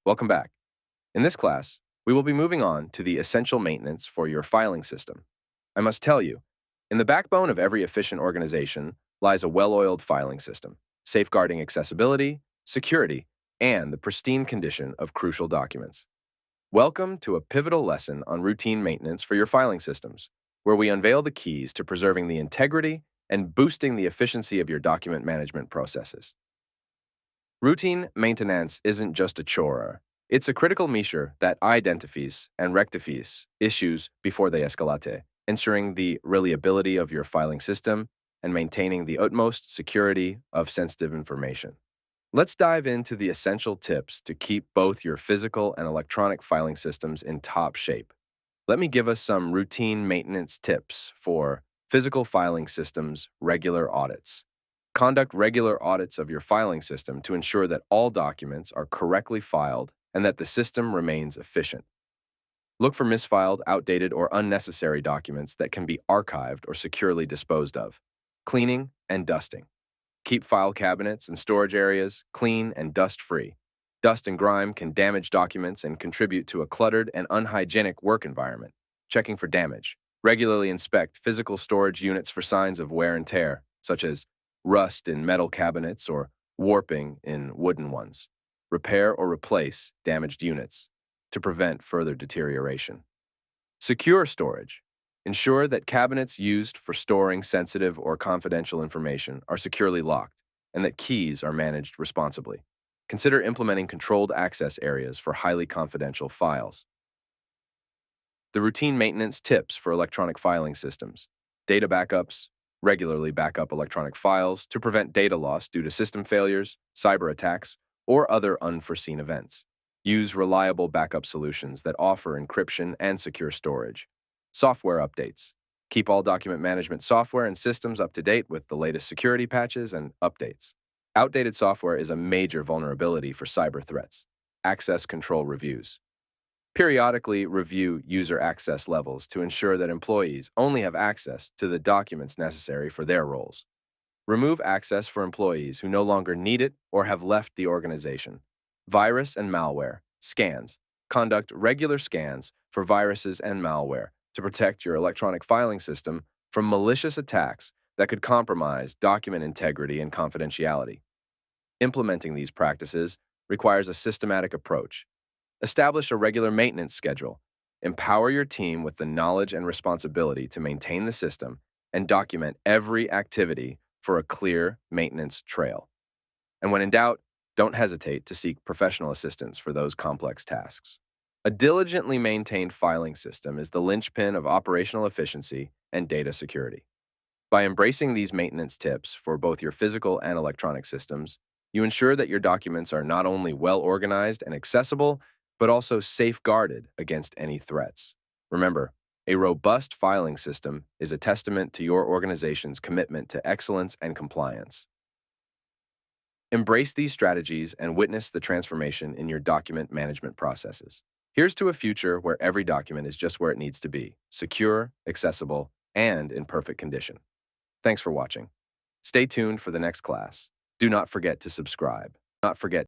Welcome back. In this class, we will be moving on to the essential maintenance for your filing system. I must tell you, in the backbone of every efficient organization lies a well-oiled filing system, safeguarding accessibility, security, and the pristine condition of crucial documents. Welcome to a pivotal lesson on routine maintenance for your filing systems, where we unveil the keys to preserving the integrity and boosting the efficiency of your document management processes. Routine maintenance isn't just a chore. It's a critical measure that identifies and rectifies issues before they escalate, ensuring the reliability of your filing system and maintaining the utmost security of sensitive information. Let's dive into the essential tips to keep both your physical and electronic filing systems in top shape. Let me give us some routine maintenance tips for physical filing systems regular audits. Conduct regular audits of your filing system to ensure that all documents are correctly filed and that the system remains efficient. Look for misfiled, outdated, or unnecessary documents that can be archived or securely disposed of. Cleaning and dusting. Keep file cabinets and storage areas clean and dust-free. Dust and grime can damage documents and contribute to a cluttered and unhygienic work environment. Checking for damage. Regularly inspect physical storage units for signs of wear and tear, such as rust in metal cabinets or warping in wooden ones. Repair or replace damaged units to prevent further deterioration. Secure storage. Ensure that cabinets used for storing sensitive or confidential information are securely locked and that keys are managed responsibly. Consider implementing controlled access areas for highly confidential files. The routine maintenance tips for electronic filing systems. Data backups. Regularly back up electronic files to prevent data loss due to system failures, cyber attacks, or other unforeseen events. Use reliable backup solutions that offer encryption and secure storage. Software updates. Keep all document management software and systems up to date with the latest security patches and updates. Outdated software is a major vulnerability for cyber threats. Access control reviews. Periodically review user access levels to ensure that employees only have access to the documents necessary for their roles. Remove access for employees who no longer need it or have left the organization. Virus and malware. Scans. Conduct regular scans for viruses and malware to protect your electronic filing system from malicious attacks that could compromise document integrity and confidentiality. Implementing these practices requires a systematic approach. Establish a regular maintenance schedule. Empower your team with the knowledge and responsibility to maintain the system and document every activity for a clear maintenance trail. And when in doubt, don't hesitate to seek professional assistance for those complex tasks. A diligently maintained filing system is the linchpin of operational efficiency and data security. By embracing these maintenance tips for both your physical and electronic systems, you ensure that your documents are not only well organized and accessible, but also safeguarded against any threats. Remember, a robust filing system is a testament to your organization's commitment to excellence and compliance. Embrace these strategies and witness the transformation in your document management processes. Here's to a future where every document is just where it needs to be, secure, accessible, and in perfect condition. Thanks for watching. Stay tuned for the next class. Do not forget to subscribe. Do not forget